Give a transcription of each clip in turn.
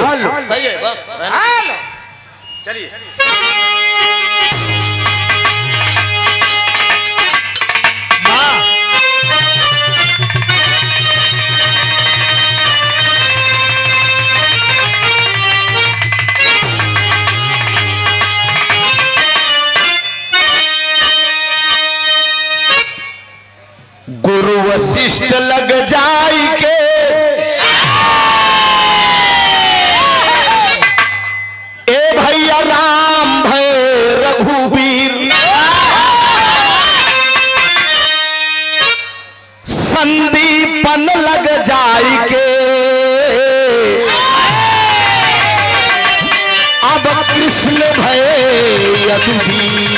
Hello सही है बस hello चलिए। गुरु वशिष्ठ लग जाई के ए भैया राम भय रघुवीर संदीपन लग जाई के अब कृष्ण भय यदुवीर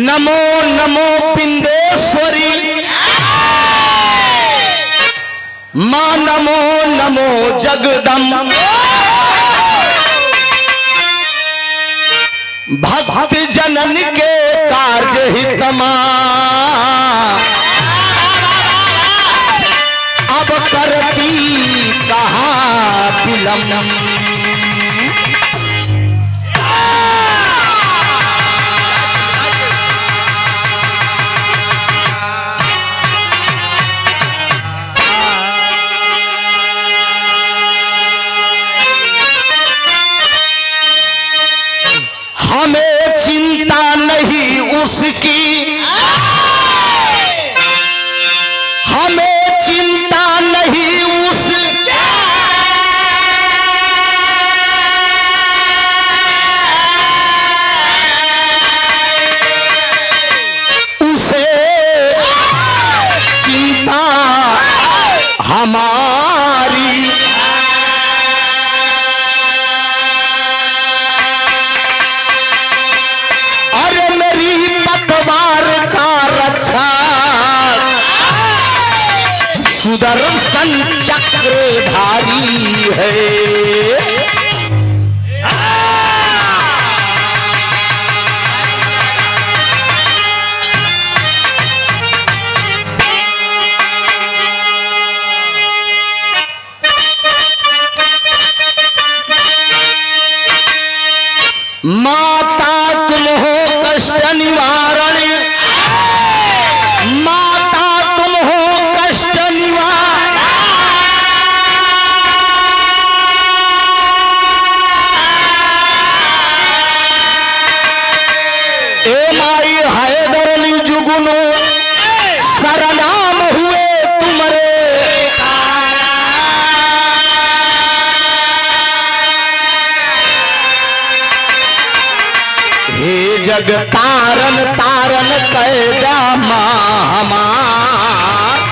नमो नमो पिंडेश्वरी मां नमो नमो जगदम भक्त जनन के कार्य हितमा अब करती कहा विलंब हमें चिंता नहीं उसकी हमें चिंता नहीं उसे चिंता हमारी सुदर्शन चक्रधारी है। माता तुम हो कष्ट निवारण माता तुम हो कष्ट निवारण ए माई हैदर जुगनू सरनाम हुए तुमरे हे जग तारन तारन कैदा हमार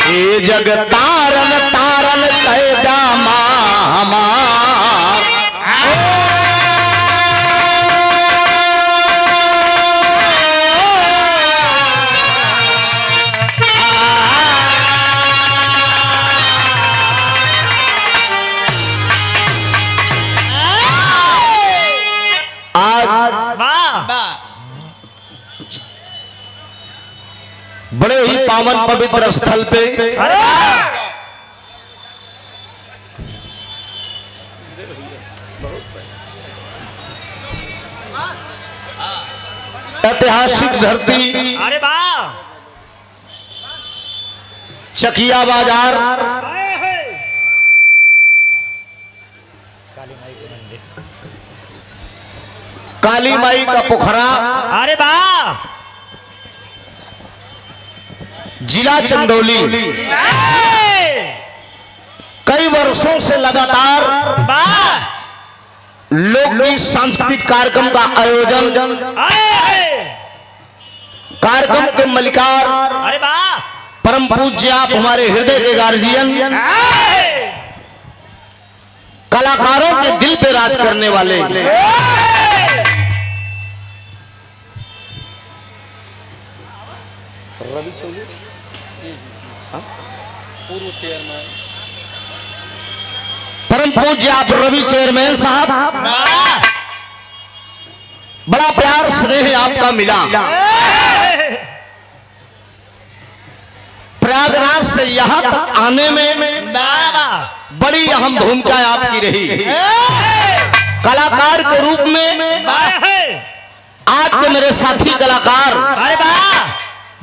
हे जग तारन तारन कैदा हमार बड़े ही पावन पवित्र स्थल पे ऐतिहासिक धरती अरे वाह चकिया बाजार काली माई का पोखरा अरे वाह जिला चंदौली कई वर्षों से लगातार लोकगीत सांस्कृतिक कार्यक्रम का आयोजन कार्यक्रम के मलिकार अरे वाह परम पूज्य आप हमारे हृदय के गार्जियन कलाकारों के दिल पे राज करने वाले पूर्व चेयरमैन परम पूज्य आप रवि चेयरमैन साहब, बड़ा प्यार स्नेह आपका मिला। प्रयागराज से यहाँ तक आने में बड़ी अहम भूमिका आपकी रही। कलाकार के रूप में आज के मेरे साथी कलाकार,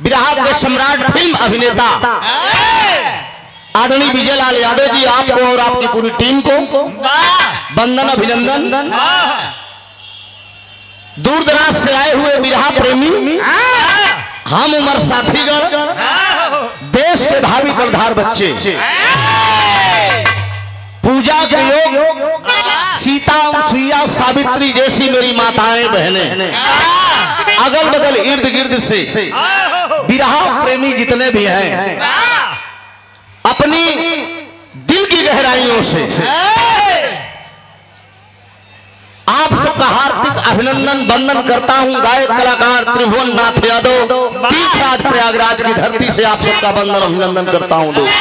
बिरहा के सम्राट फिल्म अभिनेता आदरणीय विजयलाल यादव जी, आपको और आपकी पूरी टीम को वंदन अभिनंदन। दूर दराज से आए हुए बिरहा प्रेमी, हम उम्र साथीगण, देश के भावी कर्णधार बच्चे, पूजा के लोग, सीता सुइया सावित्री जैसी मेरी माताएं बहनें, अगल बगल इर्द गिर्द से बिरहा प्रेमी जितने भी हैं, अपनी दिल की गहराइयों से आप सबका हार्दिक अभिनंदन वंदन करता हूं। गायक कलाकार त्रिभुवन नाथ यादव, तीर्थराज प्रयागराज की धरती से आप सबका वंदन अभिनंदन करता हूं। दोस्त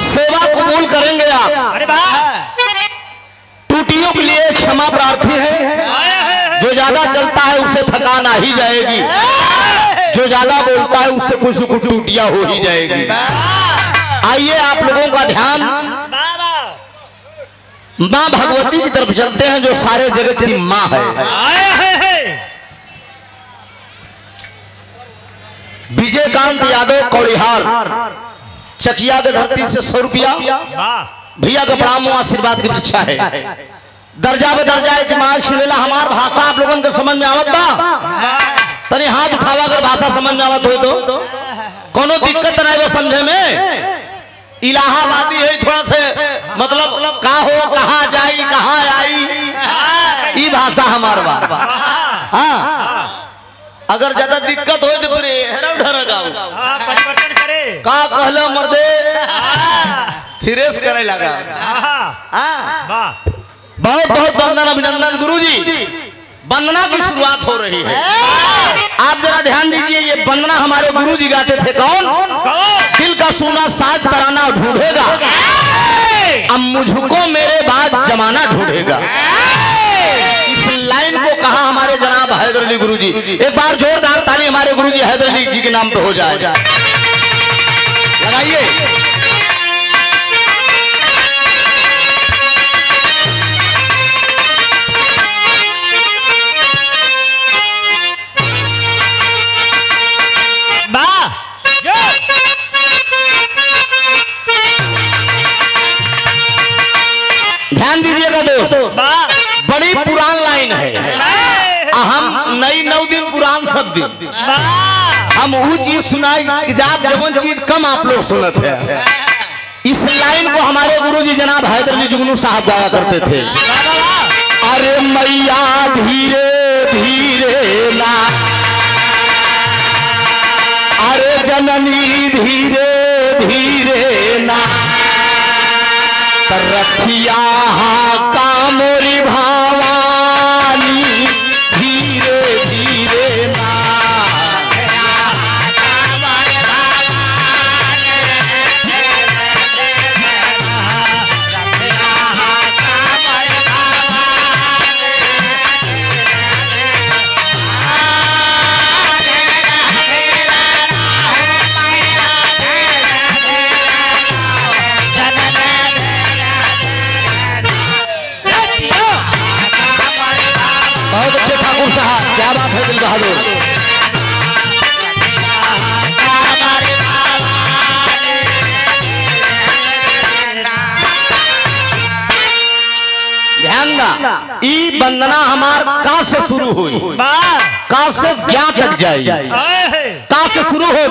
सेवा कबूल करेंगे आप, टूटियों के लिए क्षमा प्रार्थी है। जो ज्यादा चलता है उससे थकान आ ही जाएगी, जो ज्यादा बोलता है उससे कुछ कुछ टूटियां हो ही जाएगी। आइए आप लोगों का ध्यान मां भगवती की तरफ चलते हैं, जो सारे जगत की मां है। विजयकांत यादव कौड़िहार, चकिया की धरती से 100 रुपया भैया का प्रणाम, आशीर्वाद की इच्छा है। दर्जा पे दर्जा इतिमाद शिलेला, हमार भाषा आप लोगों के समझ में आवत बा? तनी हाथ उठावा अगर भाषा समझ में आवत हो तो। कोनो दिक्कत नहीं वो समझे में। इलाहाबादी है थोड़ा से, मतलब का हो, कहाँ जाई, कहाँ आई, ये भाषा हमार बा। हाँ, अगर ज्यादा दिक्कत हो तो फिर हेरा उठा गाओ, परिवर्तन करे का कहलो मर्दे, फिरेश करे लगा। बहुत बहुत वंदन अभिनंदन गुरुजी। वंदना की शुरुआत हो रही है, आप जरा ध्यान दीजिए। ये वंदना हमारे गुरुजी गाते थे। कौन? दिल का सुना साज तराना ढूंढेगा, अब मुझको मेरे बाद जमाना ढूंढेगा। इस लाइन को कहा हमारे जनाब हैदर अली गुरुजी। एक बार जोरदार ताली हमारे गुरुजी हैदर अली जी के नाम पे हो जाए, लगाइए। ध्यान दीजिएगा दोस्त, बड़ी पुरान लाइन है। हम नई 9 दिन पुरान सब दिन हम वो चीज सुनाई जवन चीज कम आप लोग सुनते हैं। इस लाइन को हमारे गुरुजी जनाब हैदर अली जुगनू साहब गाया करते थे। अरे मैया धीरे धीरे ना, अरे जननी धीरे धीरे ना, रथिया का मोरी भवानी धीरे धीरे ना। बहुत अच्छे ठाकुर साहब, क्या बात है दिल बहादुर। ध्यान ना, ई वंदना हमार का से शुरू हुई, का से क्या तक जाई, का से शुरू हो।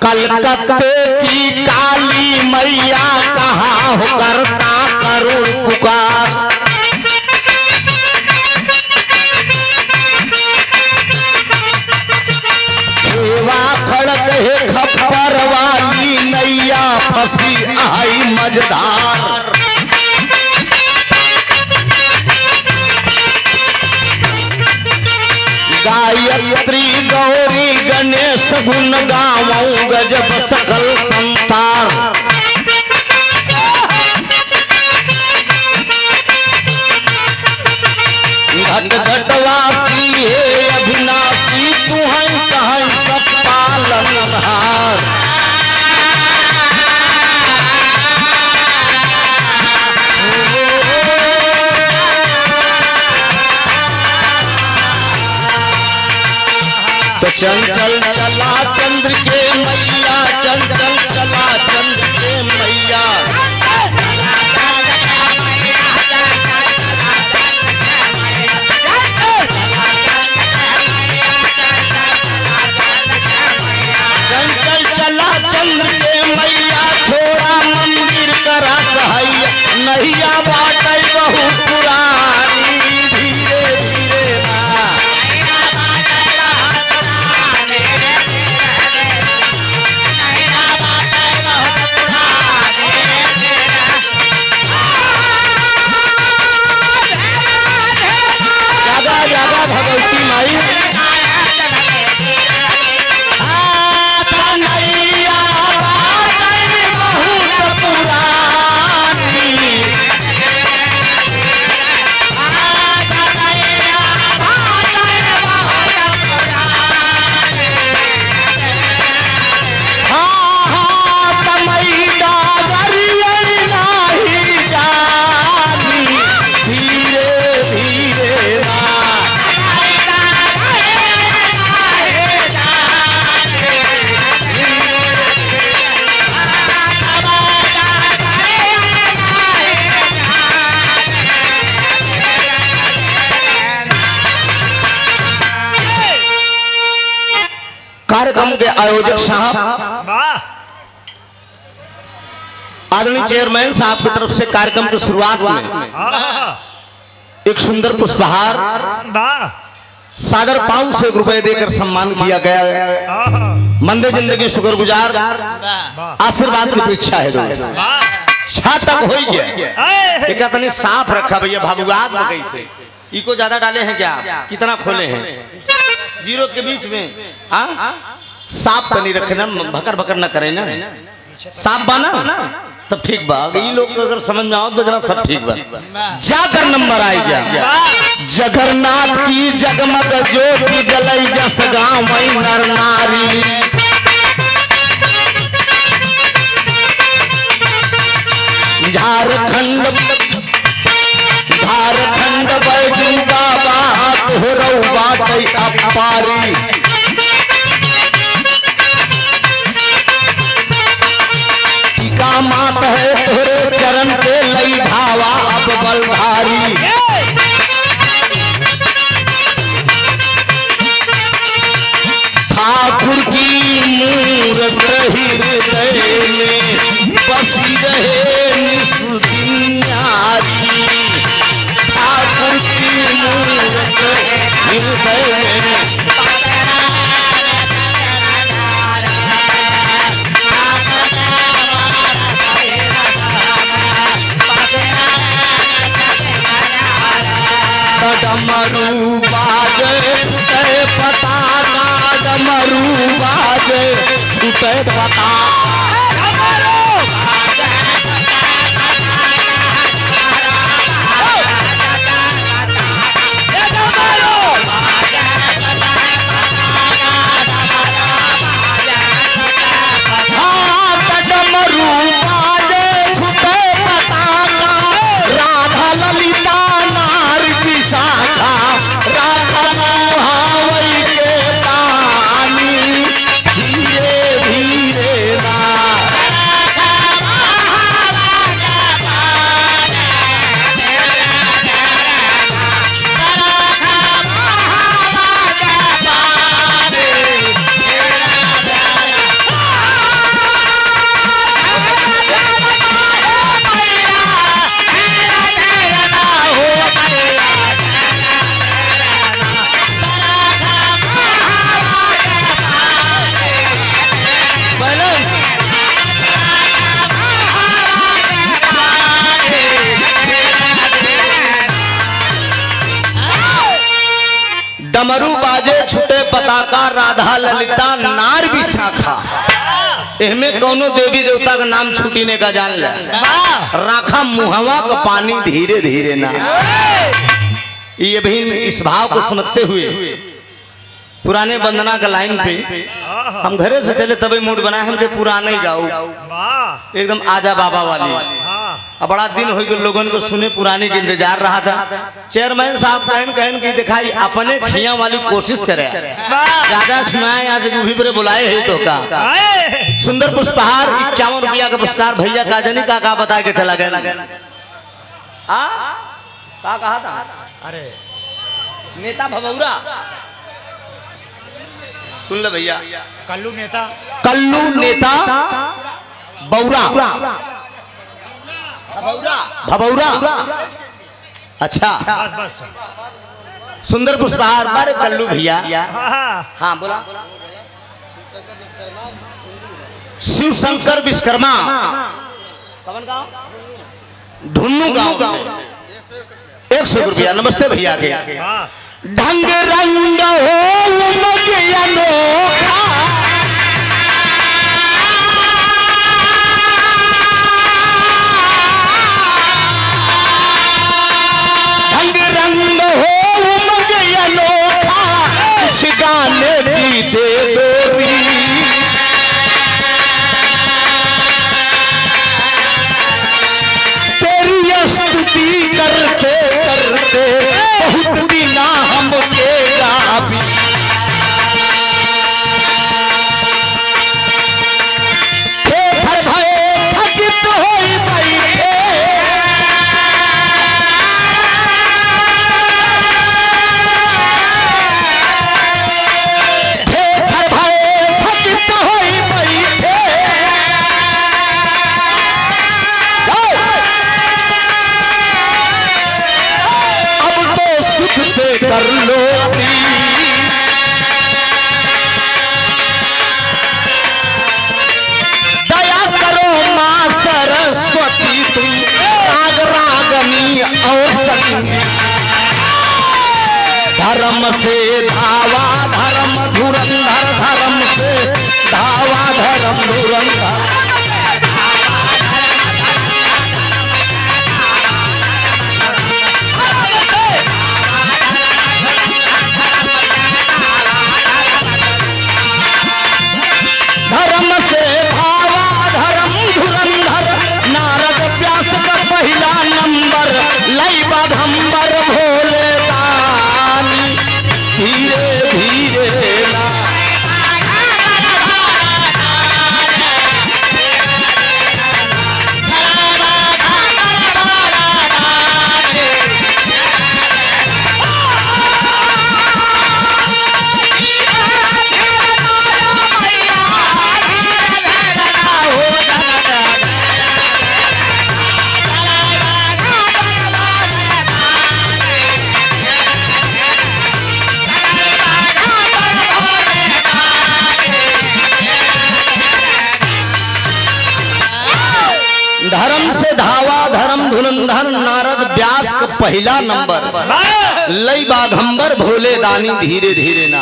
कलकत्ते की काली मैया कहाँ हो करता करुण पुकार, खड़क है खप्पर वाली नैया फंसी आई मझधार। गायक चंचल चला चंद्र के मैया, चंचल चला चंद्र के मैया। चंचल चला चंद्र के मैया, छोड़ा मंदिर करा सहैया, नैया बाटे बहु पुरानी, धीरे धीरे ना। जागा जागा भगवती माई, नैया बाटे बहुत पुरानी। हाँ हाँ तमई डागरियन नाही जानी, धीरे धीरे ना। कार्यक्रम के आयोजक साहब वाह आदरणीय चेयरमैन साहब की तरफ से कार्यक्रम की शुरुआत में आहा, एक सुंदर पुष्पहार वाह सादर 500 रुपए देकर सम्मान किया गया। आहा, मंदे जिंदगी शुक्रगुजार, वाह आशीर्वाद की परीक्षा है दोस्त। वाह छा तक हो गया, आए, एक तनी साफ रखा भैया, भगवान में कैसे इको ज्यादा डाले हैं क्या, कितना खोले हैं जीरो के बीच में। हाँ साफ तनी रखे ना, भकर भकर ना करे ना, साफ बाना तब ठीक बा। ये लोग को अगर समझ में आओ तो जरा सब ठीक बा। जाकर नंबर आई गया, जगन्नाथ की जगमग ज्योति जलई जस गाँव मई नर नारी। झारखंड झारखंड बैजू बाबा तोहरऊ बाटई अपारी। टीका मात है तोरे चरण पे लई धावा अब बलधारी। ठाकुर की मूरत हृदय में बसी रहे निस्दिन न्यारी। ठाकुर की मूरत हृदय में डमरू बाजे छूटे पता का, डमरू बाजे छूटे पता। डमरू बाजे छूटे पता का, राधा ललिता नार विशाखा, राधा मोहावई के तानी, धीरे धीरे ना। डमरू बाजे छुटे पताका, राधा ललिता नार विशाखा। इनमें कौनो देवी देवता का नाम छूटीने का जान ले। राखा मुहवा का पानी धीरे धीरे ना। ये भी इस भाव को समझते हुए पुराने वंदना का लाइन पे हम घरे से चले तभी मूड बनाए, हमके पुराने ही गाओ वाह एकदम आजा बाबा वाली। हाँ अब बड़ा दिन हो गए लोगों को सुने पुराने के इंतजार रहा था। चेयरमैन साहब कहन की दिखाई अपने खिया वाली कोशिश करे, ज्यादा सुनाए यहाँ से गुभी पर बुलाए है तो का सुंदर पुष्पहार 51 रुपया का पुरस्कार भैया काजनी का बता के चला गया। का कहा था? अरे नेता भबौरा सुन ले भैया, कल्लू नेता बौरा भबौरा। अच्छा बस सुंदर पुष्पहार बारे कल्लू भैया। हाँ बोला। शिव शंकर विश्वकर्मा कौन गाँव? धुन्नू गाँव से 100 रुपया। नमस्ते भैया के। ढंग रंग हो अनोखा, ढंग रंग हो अनोखा, कुछ गाने भी दे दो री। तेरी स्तुति करते करते बहुत बिना हमके गाबी। भर भय थकित होई बैठे, भर भय थकित होई बैठे। अब तो सुख से कर लो दया करो माँ सरस्वती, तुम राग रागनी और संगी। धर्म से धावा धर्म धुरंधर, धर्म से धावा धर्म धुरंधर। धर्म से भावा धर्म धुरंधर, नारद व्यास का पहला नंबर। लई बाघंबर भोले दानी, धीरे धीरे ना। धर्म से धावा धर्म धुरंधर, नारद व्यास का पहला नंबर। लई बाघंबर भोले दानी, धीरे धीरे ना।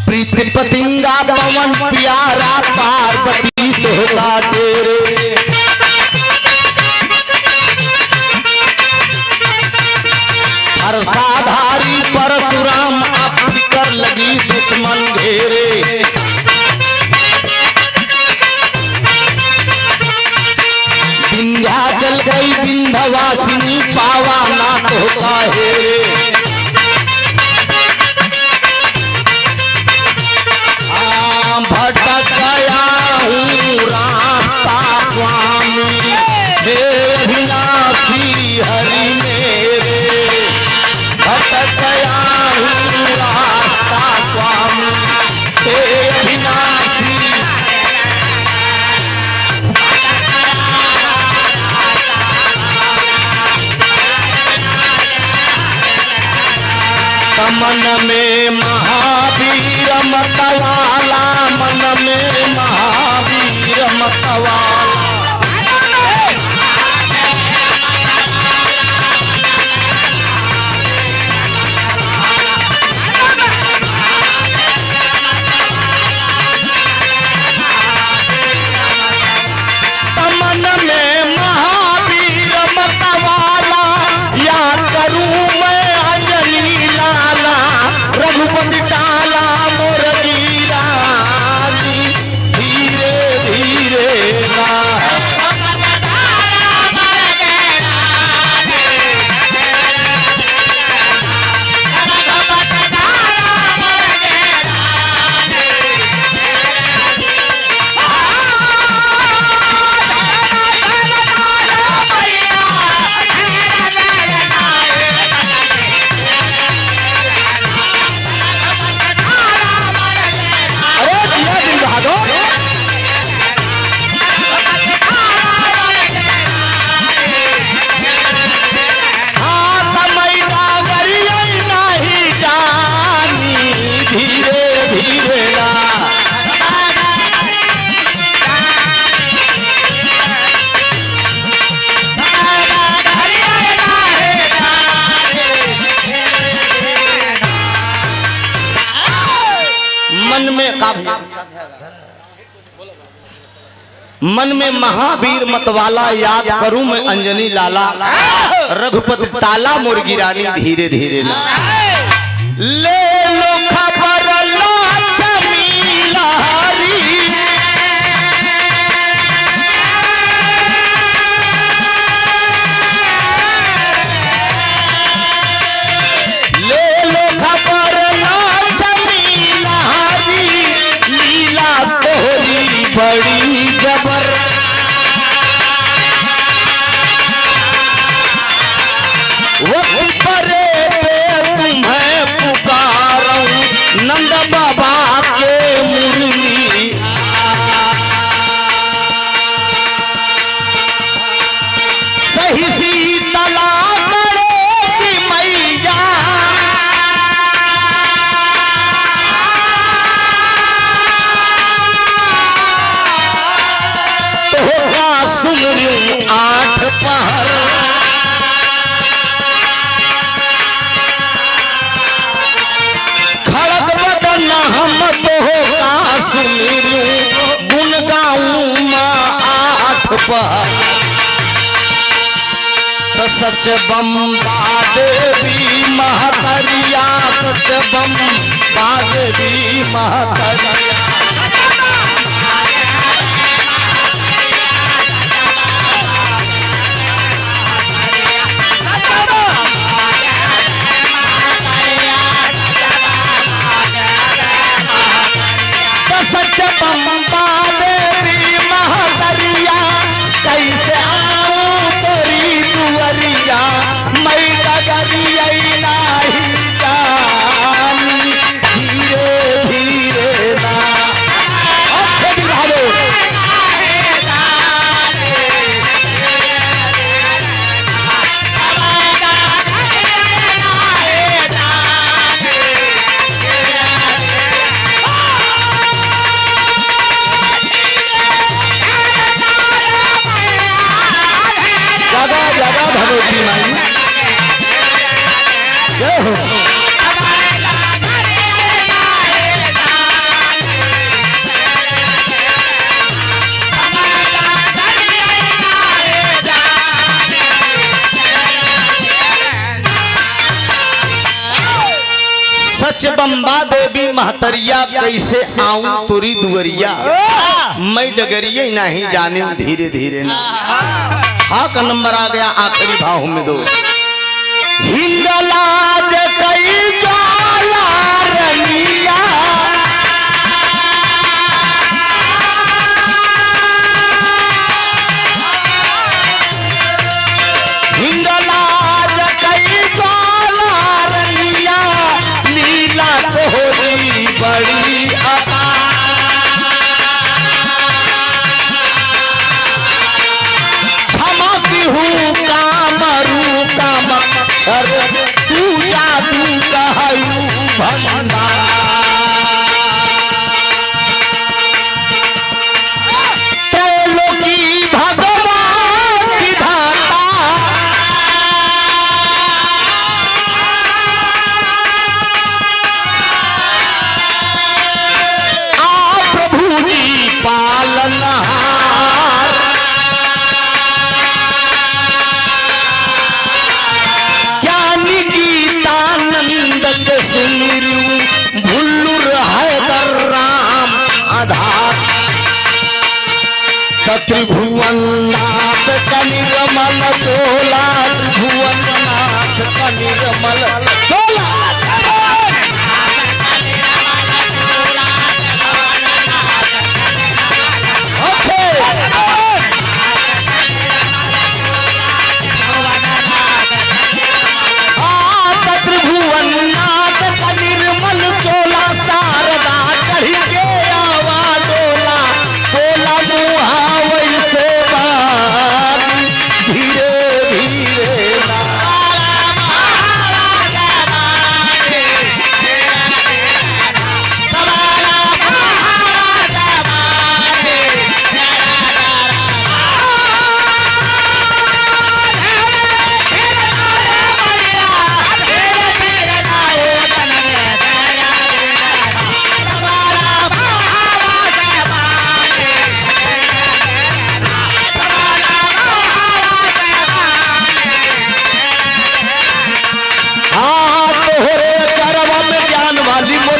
प्रीति पतिंगा पवन प्यारा, पार्वती तोहका तेरे। हर साधारी परशुराम, आप कर लगी दुश्मन घेरे। विंध्याचल गई विंध्यवासिनी, पावा ना तोहका हेरे। भटक गया हूँ रास्ता स्वामी, हे अविनाशी हरि मेरे। भटक गया हूँ रास्ता स्वामी, हे अविनाशी। मन में महावीर मतवाला, मन में महावीर मतवाला। मन में महावीर मतवाला, या करूं मैं अंजनी लाला। रघुपति डाला मोर गिरा, धीरे धीरे ना। मन में महावीर मतवाला याद करूं मैं अंजनी लाला, रघुपति टाला मुर्गी रानी धीरे धीरे ना ले लो खबर बड़ी जबर वक्त परे पे तुम्हें पुकारूं नंद बाबा के मुरली सही सी तला करेगी मैया सुन आठ पहर खड़ग बदन हम तो होगा सुन गुन गाऊं माँ आठ पहर तो सच बम्बा देवी महतरिया सच बम्बा देवी महतरिया सच बम्बा देवी महतरिया कैसे आऊं तेरी दुअरिया मैं डगरिया नहीं जानी धीरे धीरे ना अच्छे दिखाओ भगवती माई जय हो सच बम्बा देवी महतरिया कैसे आऊं तुरी दुवरिया मैं डगरिया नहीं जाने धीरे धीरे ना हाँ का नंबर आ गया आखिरी भाव में दो हिंदलाज कई ज्वाला रनिया हिंदलाज कई ज्वाला रनिया लीला तोहरी बड़ी अता हूँ कामरू कामक तू जादू कहू भंडार त्रैलोकी भगवान विधाता आ प्रभु जी पालनहार भुल्लुर हैदर राम आधार त्रिभुवननाथ कनिरमल चोला त्रिभुवननाथ कनिरमल चोला त्रिभुवननाथ कनिरमल चोला शारदा चढ़ के आवा डोला बोला मुहा वैसे बात धीरे धीरे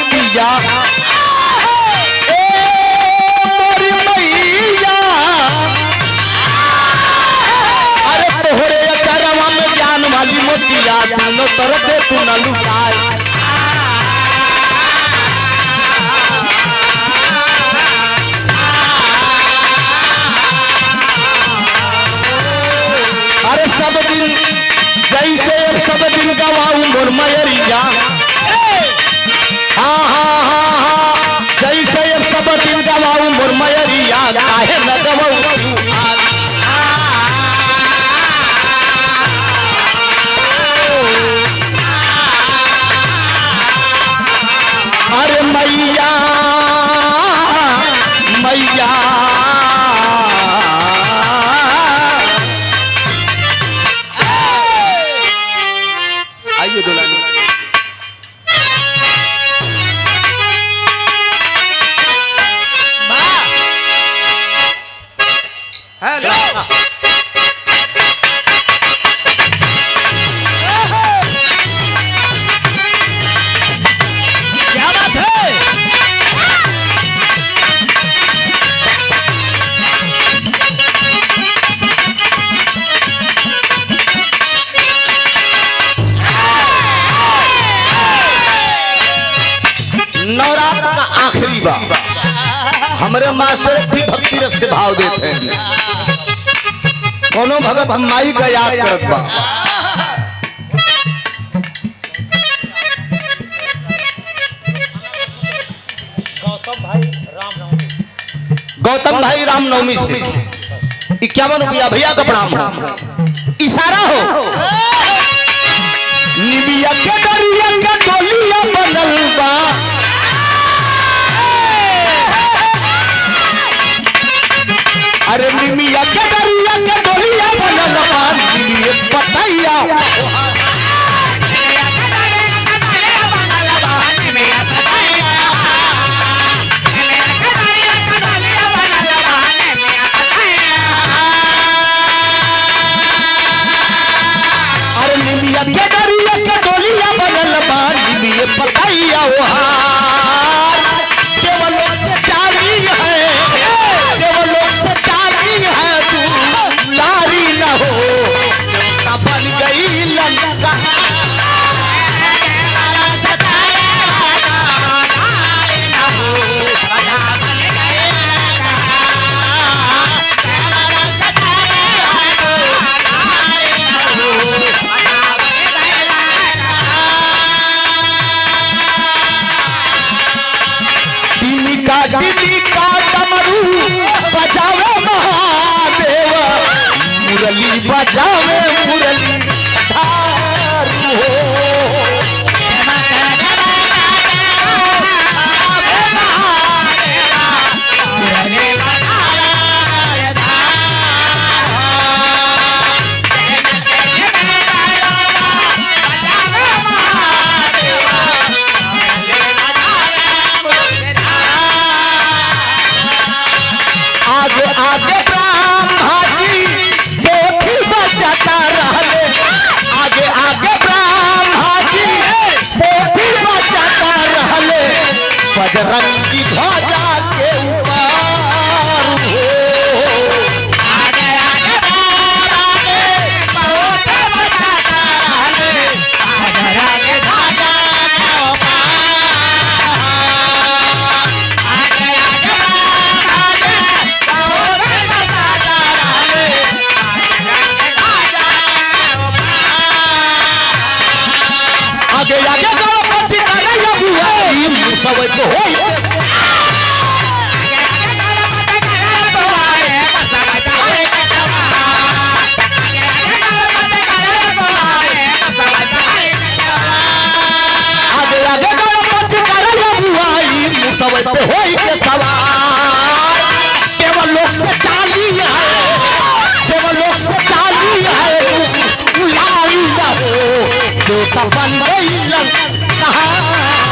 मोतिया ए मोरी मैया अरे तोहरे अचरवा में ज्ञान वाली मोतिया तीनों तरफ से तू न लुटाए अरे सब दिन जैसे अब सब दिन गवाऊ मोर मयरिया हाँ हाँ हाँ हाँ जैसे अब सब दिन गवाऊ मोर मयरिया काहे न गवाऊ तू अरे मैया मैया आइए दुल्हन क्या बात है? नवरात्र का आखिरी बार हमारे मास्टर भी भक्ति रस से भाव देते हैं कोनो भगत माई का याद करत बा गौतम भाई रामनवमी से 51 रुपया भैया का प्रणाम हो इशारा हो निबिया के दरिया के डोलिया बनल बा अरे निमिया के दरिया के डोलिया बनल बा निमिया पतैया अरे निमिया के दरिया के डोलिया बनल बा निमिया पतैया ओहार केवल से चाली है केवल से चाली है तू लारी न हो देवता बन गई लंका दीदी का डमरू बजावे महादेव मुरली बजावे मुरली धारू हो आगे आगे ब्रह्मा जी पोथी बजाता रहले आगे आगे ब्रह्मा जी पोथी बजाता रहले बजरंगी ध्वजा के ऊपर हो आगे आगे ब्रह्मा जी पोथी बजाता रहले बजरंगी ध्वजा के ऊपर आगे आगे गणपति कन्हैया बुआई सब तो होई आगे आगे गणपति कन्हैया बुआई सब तो होई के सवार केवल लोग से चाली है केवल लोग से चाली है लारी न हो जो तपन गई लंका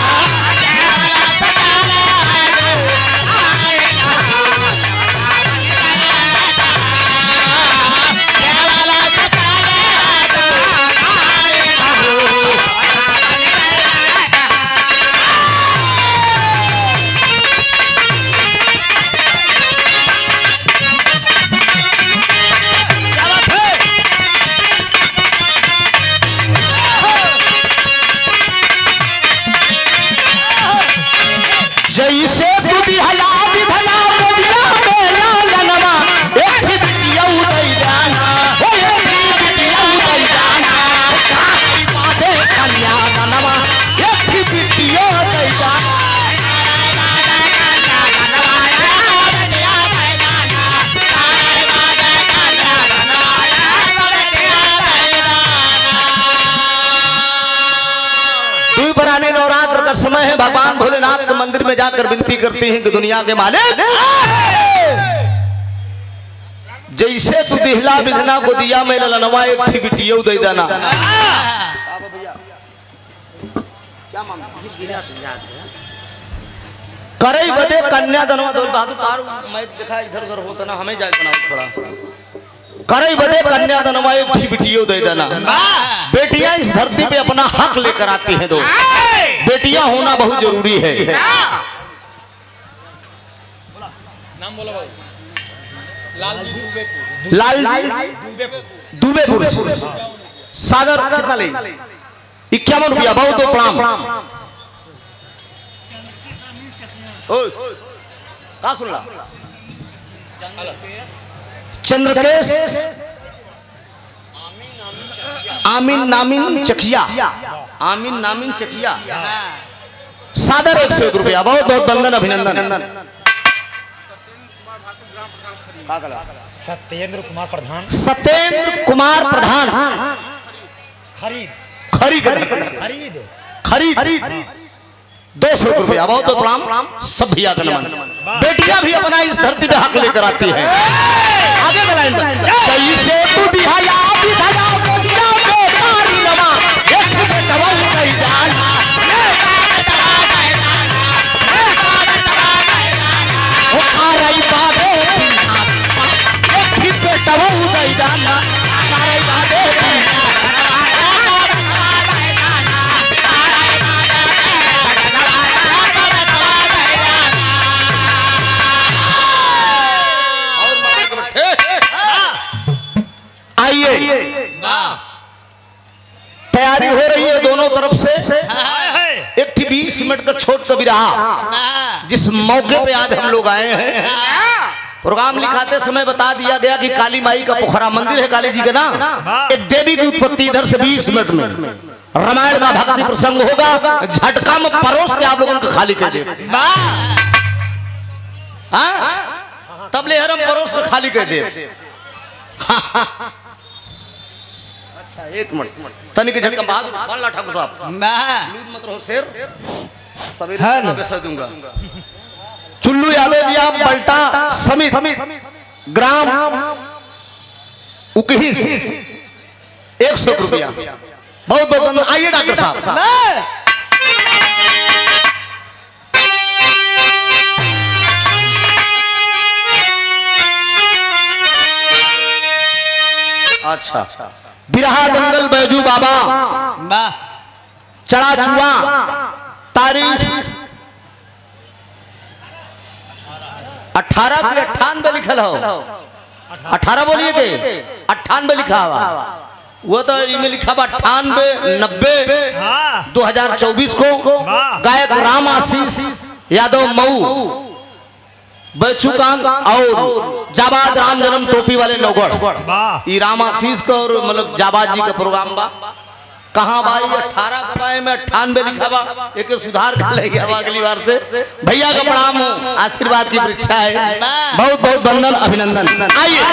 का समय है, भगवान भोलेनाथ के मंदिर में जाकर विनती करती हैं कि दुनिया के मालिक जैसे तू दिहला विधना को दिया में ललनवा एकठी बिटियो दे देना। करई बदे कन्या दनवा दौल बहादुर तार मैं दिखा इधर उधर होता ना, हमें जाके बनाओ थोड़ा। करई बदे कन्या दनवा एकठी बिटियो दे देना। बेटियां इस धरती पे अपना हक लेकर आती हैं दोस्त, बेटियां होना बहुत जरूरी है। नाम बोलो बाबू। लालजी दुबेपुर। लालजी दुबेपुर सादर कितना ले? 51 रुपया। बहुत बहुत प्रणाम। ओए का सुनला? चंद्रकेश आमीन नामिन चकिया, आमीन नामिन चकिया सादर 101 रुपया। बहुत बहुत वंदन अभिनंदन। सत्येंद्र कुमार प्रधान। सत्येंद्र कुमार प्रधान खरीद खरीद खरीद 200 रुपया। बहुत बहुत प्रणाम। सब भैया का नमन। बेटियां भी अपना इस धरती पे हक लेकर आती हैं। आगे का लाइन सही से तू बिहाया बिधाया बेटियां पे तारी नमा एक बेटवा नहीं जाना ओ खारई बाबे एक बेटवा नहीं जाना खारई बाबे तैयारी हो रही है दोनों तरफ से। एक थी 20 मिनट का छोट कभी रहा, जिस मौके पे आज हम लोग आए हैं। प्रोग्राम लिखाते समय बता दिया गया कि काली माई का पोखरा मंदिर है काली जी के ना। एक देवी की उत्पत्ति इधर से 20 मिनट में रामायण का भक्ति प्रसंग होगा। झटका में परोस के आप लोगों को खाली कर दे। तब ले हम परोस के खाली कर दे। अच्छा एक मिनट तनिक झटका बहादुर बाला ठाकुर साहब लूट मत रहो शेर सवेरे पैसा दूंगा। चुल्लू यादव जी आप बल्टा समित ग्राम उकही से 100 रुपया। बहुत बहुत धन्यवाद। आइए डॉक्टर साहब। अच्छा बिरहा दंगल बैजू बाबा चढ़ा चुआ तारीख 18 की 98 लिखल हो। 18 बोलिए के 98 लिखा हुआ। वो तो इनमें लिखा हुआ 98 90 2024 को गायक राम आशीष यादव मऊ बचुकान और जाबाद राम जन्म टोपी वाले नौगढ़। ये राम आशीष का और मतलब जाबाद जी का प्रोग्राम बा। कहाँ भाई 18 कबाए में 98 लिखा बा। एक सुधार कर लेंगे अगली बार से। भैया का प्रणाम हो, आशीर्वाद की परीक्षा है। बहुत बहुत वंदन अभिनंदन। आइए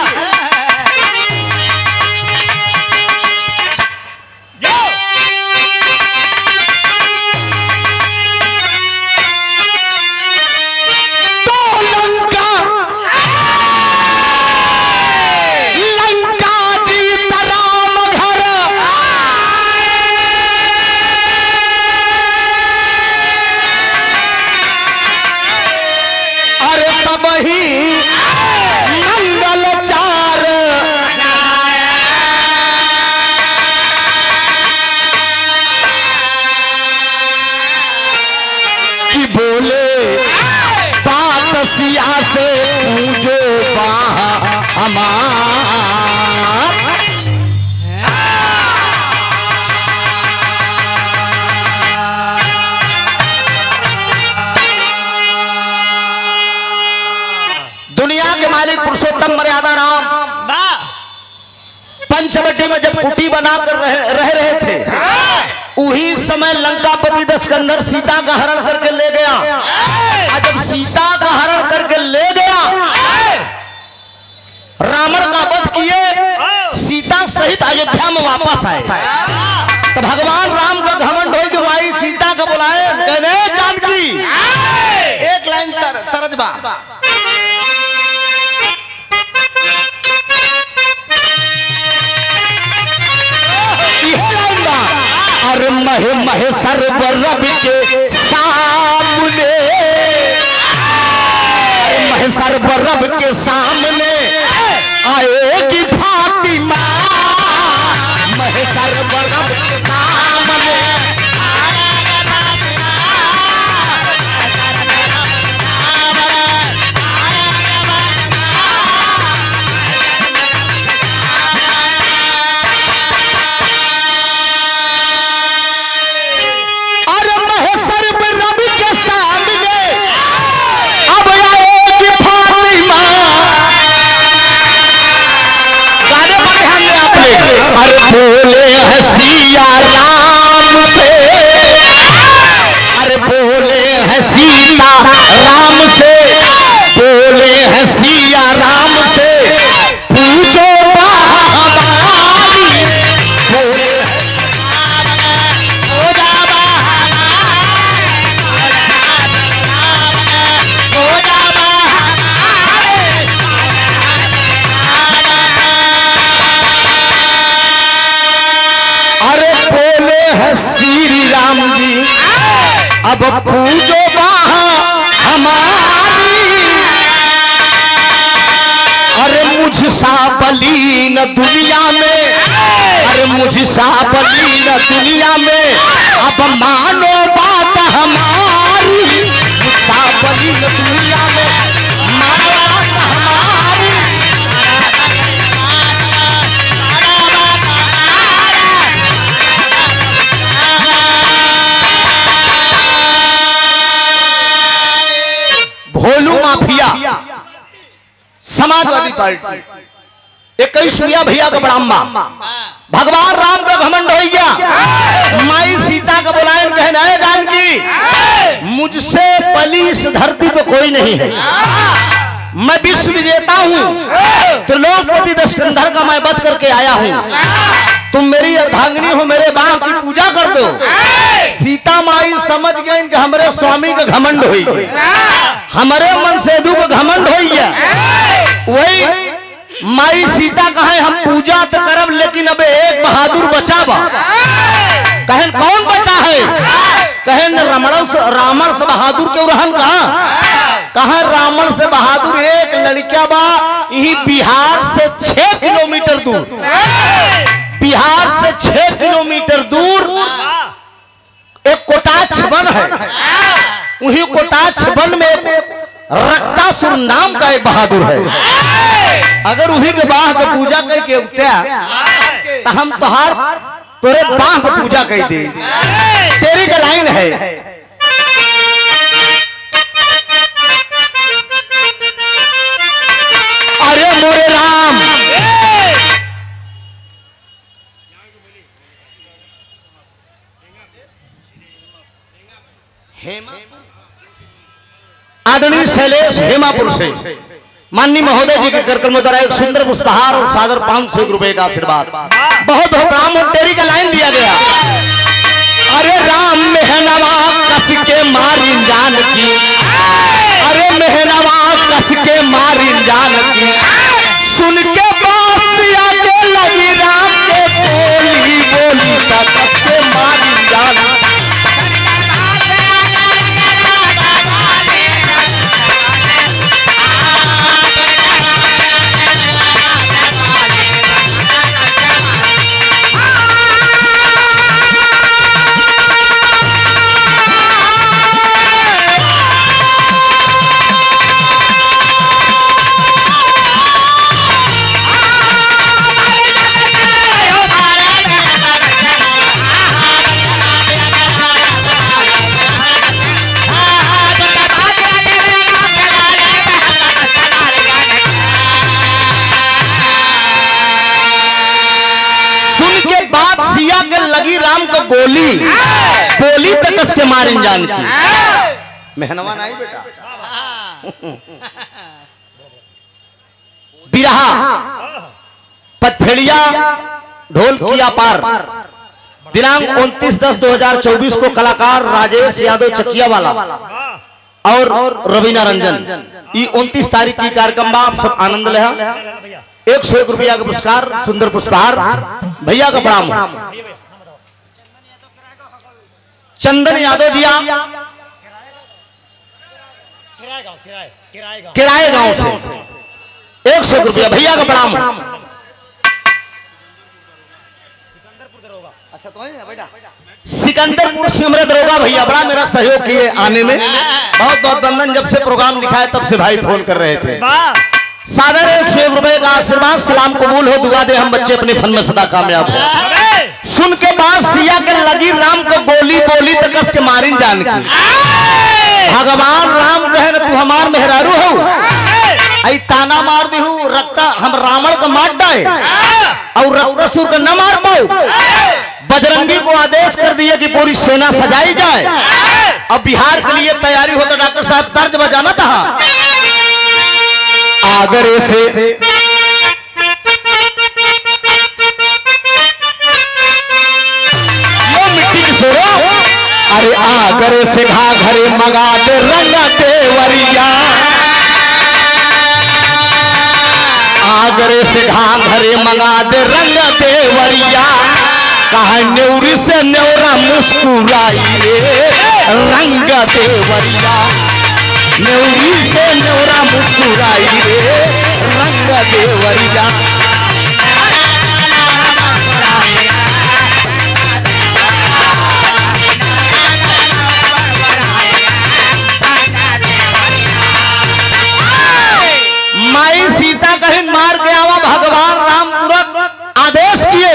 सिया से पूजो हमार दुनिया के मालिक पुरुषोत्तम मर्यादा राम पंचवटी में जब कुटी बनाकर रह रहे थे, उही समय लंकापति दशकंधर सीता का हरण करके ले गया। जब सीता का हरण करके ले गया, रावण का वध किए, सीता सहित अयोध्या में वापस आए। तो भगवान राम का घमंड हो कि भाई सीता को बुलाए, कहने बा और महे महे सर्वरब के सामने, महे सर्वरब के सामने आएगी फातिमा, महे सर्वरब के सामने बोले हसिया राम से, अरे बोले हसीता राम से, बोले हसिया राम से पूछो हमारी, बोले श्री राम जी अब पूजो बाहा हमारी, अरे मुझसा बलीन दुनिया में, अरे मुझसा बलीन दुनिया में अब मानो बात हमारी, मुझसा बलीन दुनिया में मानो बात हमारी। भोलू माफिया समाजवादी पार्टी 21 भैया का बड़ाम्बा, भगवान राम का घमंड हो गया, माई सीता का बुलायन कहना है जानकी मुझसे पली इस धरती पे कोई नहीं है, मैं विश्व विजेता हूँ, त्रिलोकपति दशकंधर का मैं वध करके आया हूँ, तुम मेरी अर्धांगिनी हो, मेरे बाह की पूजा कर दो। सीता माई समझ गए इनके हमारे स्वामी का घमंड हो गया, हमारे मन सेधु का घमंड हो गया, वही माई सीता कहे हम पूजा तो करब लेकिन अब एक बहादुर बचा बा, कहें कौन बचा है, कहें रावण से बहादुर क्यों रहन कहा रावण से बहादुर एक लड़किया बा यही बिहार से 6 किलोमीटर दूर, बिहार से 6 किलोमीटर दूर एक कोटाक्ष वन है, वही कोटाक्ष वन में रक्तासुर नाम का एक बहादुर है, अगर वही के बाह के पूजा करके उठ्या तो हम तोहार तोरे बाह के पूजा कर दे, तेरी का लाइन है अरे मोरे राम आदरणीय शैलेश हेमापुर से माननीय महोदय जी के कार्यक्रम द्वारा एक सुंदर पुष्पहार और सादर 500 रुपए का आशीर्वाद, बहुत राम और तेरी का लाइन दिया गया। अरे राम मेहनवा कस के मारी जान की, अरे मेहनवा कस के मारी जान की, सुन के बासिया के लगी राम के बोली बोली का कस के मारी जान की। गोली गोली पे कस के मारे जान की मेहनवा नहीं बेटा बिरहा पथफेड़िया ढोल किया पार दिनांक 29/10/2024 को कलाकार राजेश यादव चकिया वाला और रवीना रंजन। ये 29 तारीख की कार्यक्रम में आप सब आनंद ले। 101 रुपया का पुरस्कार सुंदर पुष्पहार भैया का प्रणाम। चंदन यादव जी आप किराए गांव से 101 रुपया भैया का प्रणाम। अच्छा तो है बेटा सिकंदरपुर सिमरत दरोगा भैया बड़ा मेरा सहयोग किए आने में, बहुत बहुत वंदन। जब से प्रोग्राम लिखा है तब से भाई फोन कर रहे थे। सादर 101 रुपए का आशीर्वाद सलाम कबूल हो, दुआ दे हम बच्चे अपने फन में सदा कामयाब हो। सुन के बाद सिया के लगी राम को गोली बोली तो कस के मारिन जान की। भगवान राम कहे न तू हमार मेहरारू हो, आई ताना मार दी हूँ रक्ता हम रावण का मार डाए और रक्तासुर का न मार पाओ। बजरंगी को आदेश कर दिया कि पूरी सेना सजाई जाए। अब बिहार के लिए तैयारी हो तो डॉक्टर साहब तर्ज बजाना था। आगरे से यो मिट्टी की सोरो, अरे आगरे से घाघरे मगा दे रंग देवरिया। आगरे से घाघरे मंगा दे रंग देवरिया। कहा न्यूरी से न्योरा मुस्कुराई रे रंग देवरिया। न्यूरी से न्योरा मुस्कुराई रे रंग देवरिया। माई सीता कहीं मार के आवा, भगवान राम तुरंत आदेश किए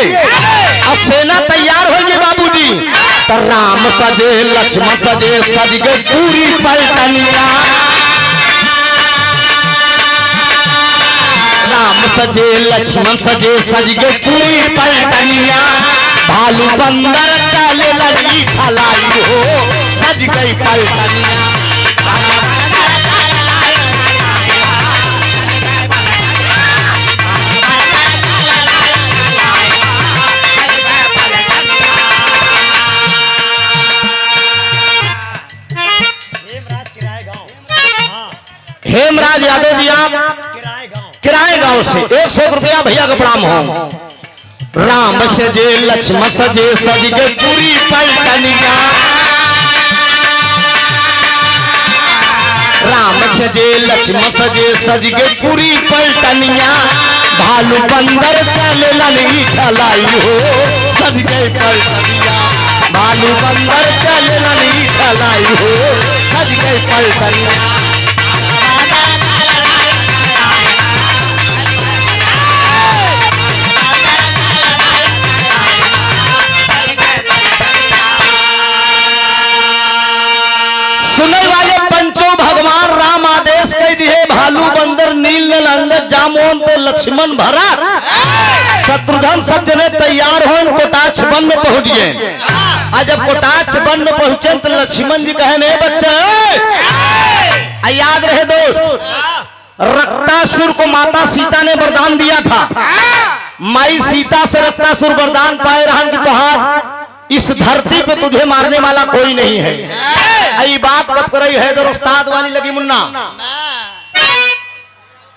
और सेना तैयार हो गई बाबूजी। तो राम सजे लक्ष्मण सजे सज गई पूरी पलटनिया। राम सजे लक्ष्मण सजे सज गई पूरी पलटनिया। भालू बंदर चले लगी खलाई हो सज गई पलटनिया। हेमराज यादव जी आप किराए गांव से 101 रुपया भैया का प्रणाम हो। राम सजे लक्ष्मण सजे सज गई पूरी पलटनिया। राम सजे लक्ष्मण सजे सज गई पूरी पलटनिया। भालू बंदर चले लगी खलाई हो सज गई पलटनिया। भालू बंदर चले लगी खलाई हो सज गई पलटनिया। सुनने वाले पंचों भगवान राम आदेश कह दिए। भालू बंदर नील अंगद जामोन तो लक्ष्मण भरा शत्रुघ्न सब जने तैयार हो कोटाक्ष वन में पहुंच गए। आज जब कोटाक्ष वन में पहुंचे तो लक्ष्मण जी कहे नहीं बच्चे याद रहे दोस्त, रक्तासुर को माता सीता ने वरदान दिया था। माई सीता से रक्तासुर वरदान पाए रहन की तोहार इस धरती पे तुझे मारने वाला कोई नहीं है। आई बात कब कर रही है तो उस्ताद वाली लगी मुन्ना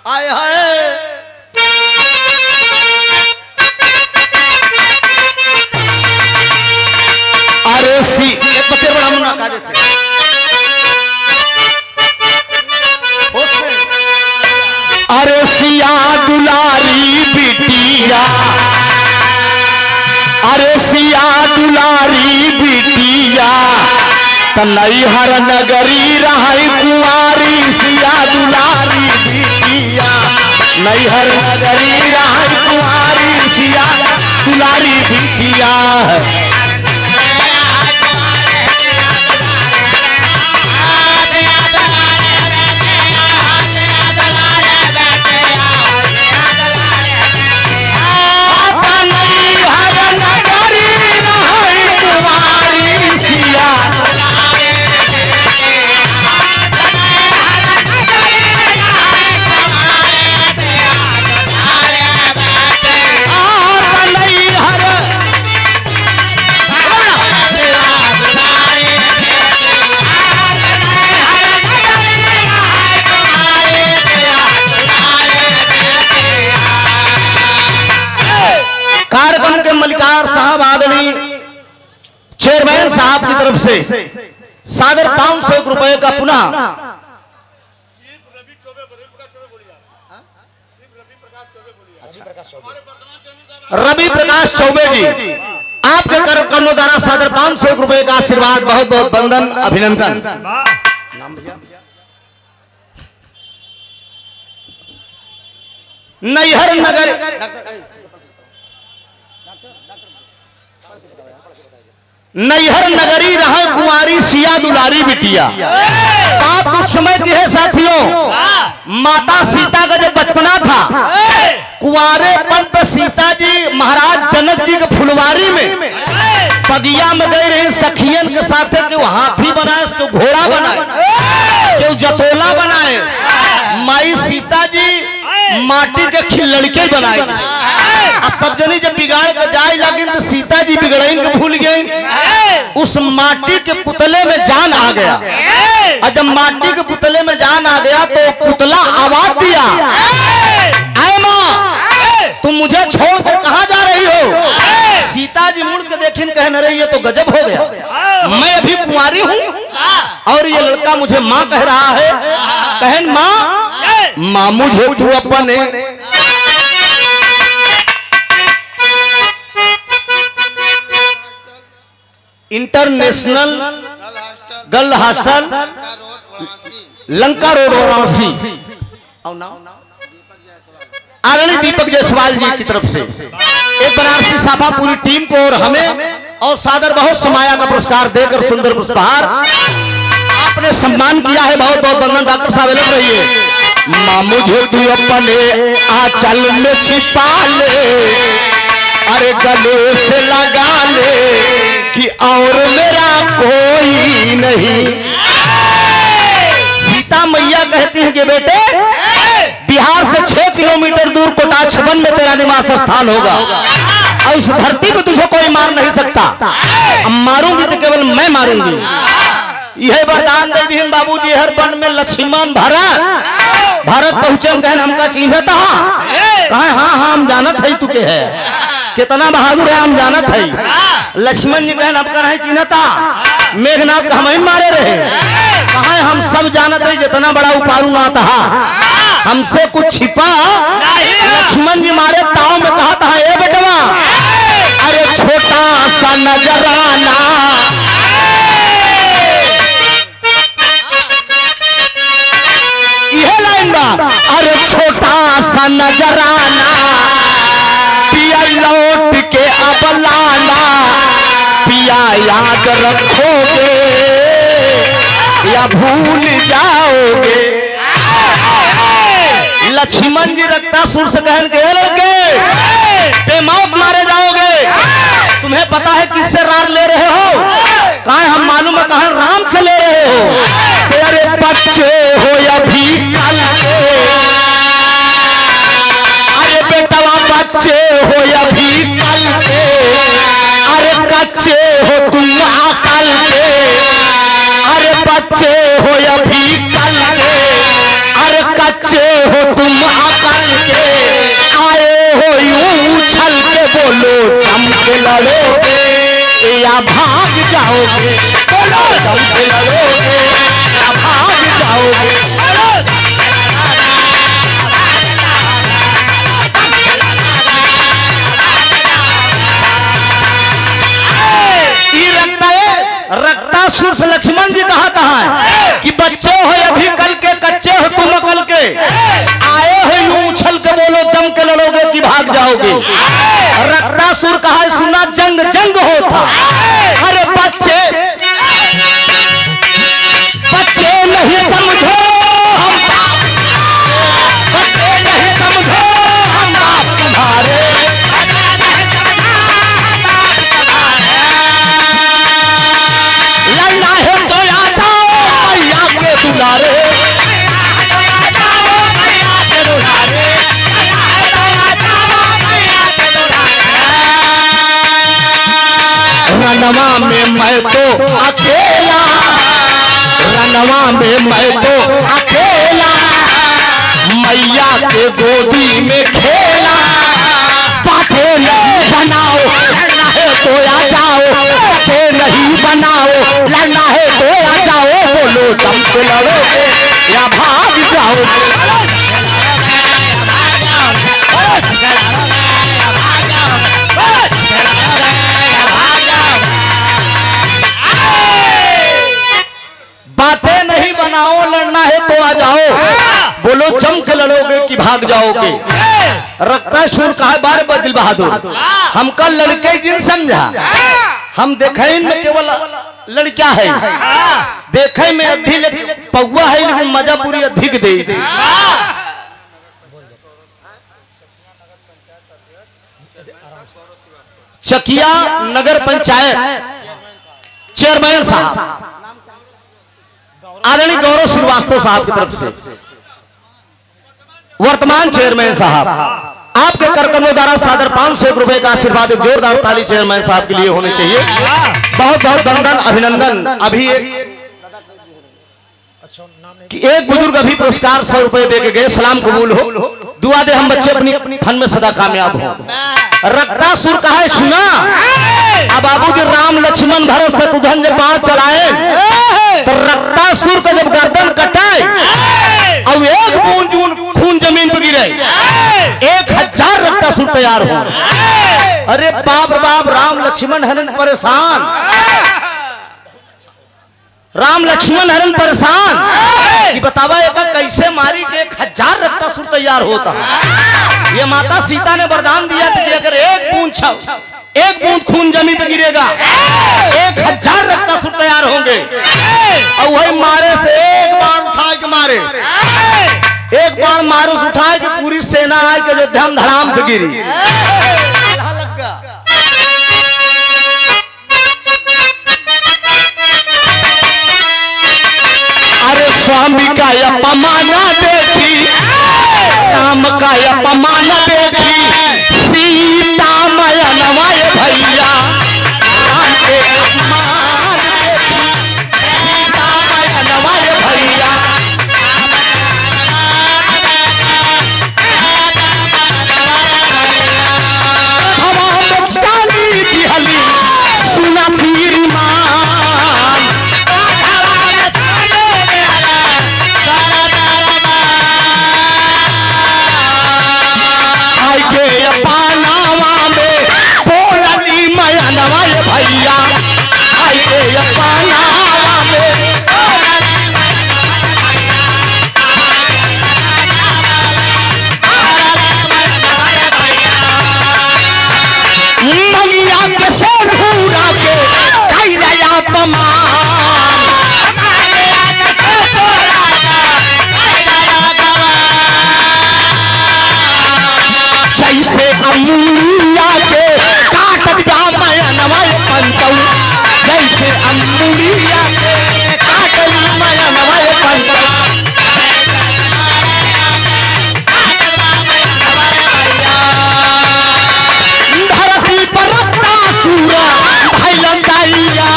आए हाय। अरे सी एक बच्चे बड़ा मुन्ना काजे से अरे सिया दुलारी बिटिया। अरे सिया दुलारी बिटिया तनई हर नगरी रही कुंवारी। सिया दुलारी बिटिया नई हर नगरी रही कुंवारी। सिया दुलारी बिटिया साहब की तरफ से सादर 500 रुपए का पुनः रवि प्रकाश चौबे जी आपके कर्मों द्वारा सादर 500 रुपए का आशीर्वाद, बहुत बहुत वंदन, अभिनंदन। नाम भैया नैहर नगर नैहर नगरी रहा कुंवारी सिया दुलारी बिटिया। बात उस समय की है साथियों, माता सीता का जब बचपना था, कुंवारेपन पे सीता जी महाराज जनक जी के फुलवारी में बगिया में गए रहे सखियन के साथ, के हाथी बनाए, उसको घोड़ा बनाए, के जतोला बनाए। माई सीता जी माटी के खिलड़के बनाएगी। सब जनी जब बिगाड़ के जाए लगिन तो सीता जी बिगड़न के भूल गई। उस माटी के पुतले में जान आ गया, और जब माटी के पुतले में जान आ गया तो पुतला आवाज दिया, आए माँ तुम मुझे छोड़कर कहां जा रही हो? सीता जी मुड़ के देखिन, कहने रही है तो गजब हो गया, मैं अभी कुंवारी हूं और ये लड़का मुझे माँ कह रहा है। कहन माँ मुझे तू अपने international girl hostel Lanka road Varanasi आदरणीय दीपक जायसवाल जी की तरफ से एक बनारसी साफा पूरी टीम को और हमें और सादर बहुत समाया का पुरस्कार देकर सुंदर पुष्पहार आपने सम्मान किया है। बहुत बहुत वंदन। डॉक्टर साहब लग रही है। माँ मुझे तू अपने आंचल में छिपा ले, अरे गले से लगा ले कि और मेरा कोई नहीं। सीता मैया कहती है कि बेटे बिहार से 6 किलोमीटर दूर कोटाछबन में तेरा निवास स्थान होगा और इस धरती पे तुझे कोई मार नहीं सकता। अब मारूंगी तो केवल मैं मारूंगी। यह वरदान दे दीन बाबूजी हर वन में लक्ष्मण भारत पहुंचन कहन हमका चिन्हता कहा हाँ हाँ हम जानत है तू के है कितना बहादुर है हम जानत है। लक्ष्मण जी कहन आपका नहीं चिन्हता, मेघनाथ का हम ही मारे रहे, कहा हम सब जानत है जितना बड़ा उपारू नाथ हमसे कुछ छिपा। लक्ष्मण जी मारे ताव में कहा था ए बेटवा अरे छोटा सा नजराना, यह लाइन बा अरे छोटा सा नजराना पिया लौट के अब लाना, पिया याद रखोगे या भूल जाओगे। लक्ष्मण जी रक्ता सुर से कहन के लड़के बेमौत मारे जाओगे। तुम्हें पता है किससे रार ले रहे हो? कहा हम मालूम है, कहा राम से ले रहे हो। तेरे बच्चे हो या भी कल के, अरे बेटवा बच्चे हो या भी कल के, अरे कच्चे हो तुम अकल के, अरे बच्चे हो या भी कल के, अरे कच्चे हो तुम अकल के, आए हो यूं उछल के बोलो चमक लड़ोगे या भाग जाओगे, बोलो चमक लड़ोगे या भाग जाओगे। रक्तासुर से लक्ष्मण जी कहता है कि बच्चे हो अभी कल के, कच्चे हो तुम कल के, आए हो यूं उछल के बोलो जम के लड़ोगे कि भाग जाओगे। रक्तासुर कहा सुना जंग जंग होता, अरे बच्चे बच्चे नहीं समझो हम बाप, बच्चे नहीं समझो हम बाप तुम्हारे, लड़ना है तो आ जाओ मैया के दुलारे, रनवा में मैं तो अकेला, रनवा में मैं तो अकेला, मैया के गोदी में खेला, पाथे नहीं बनाओ, लड़ना है तो आ जाओ, पाथे नहीं बनाओ, बोलो तुम के लड़ोगे या भाग जाओगे। बातें नहीं बनाओ, लड़ना है तो आ जाओ, बोलो जम के लड़ोगे कि भाग जाओगे। रखता सुर कहा बार बदिल बहादुर, हमका लड़के जिन समझा, हम देखे में केवल लड़का है, देखे में अधिक पौवा है लेकिन मजा पूरी अधिक दे। चकिया नगर पंचायत चेयरमैन साहब आदरणीय गौरव श्रीवास्तव साहब की तरफ से, वर्तमान चेयरमैन साहब, आपके कार्यक्रमों द्वारा सादर 500 रुपए का आशीर्वाद, एक जोरदार ताली चेयरमैन साहब के लिए होनी चाहिए। बहुत बहुत वंदन अभिनंदन। अभी एक बुजुर्ग अभी पुरस्कार 100 रुपए दे के गए, सलाम कबूल हो, दुआ दे हम बच्चे अपनी फन में सदा कामयाब हो। रक्तासुर का है सुना, अब बाबूजी राम लक्ष्मण भरत शत्रुघ्न जब बाण चलाए तो रक्तासुर का जब गर्दन कटाए और एक बूंद खून जमीन पर गिरे, 1000 रक्तासुर तैयार हो। अरे बाप रे बाप, राम लक्ष्मण हरन परेशान, राम लक्ष्मण हरन परेशान कि बतावा एक कैसे मारी के 1000 रक्तासुर तैयार होता। ये माता सीता ने वरदान दिया था कि अगर एक बूंद खून जमीन पे गिरेगा 1000 रक्तासुर तैयार होंगे। और वही मारे से एक बाण उठा के मारे, एक बाण मारूस उठाए कि पूरी सेना आए के जो धम धड़ाम से गिरी। अरे स्वामी का अपमाना देखी, राम का अपमाना देखी, सीता माया नवाए भैया, राम के अपमान देखी, सीता माया नवाए भैया। हवा चाली दिहली सुना श्रीमान, भैया आई के अपनावा में मंगिया के से घूरा के कैला अपमान, जैसे अमूलिया के काट दिया मैं नवाए पंचौ, जैसे अमूलिया के काट दिया मैं नवाए पंचौ। धरती पर रक्तासुर भइलन दैया,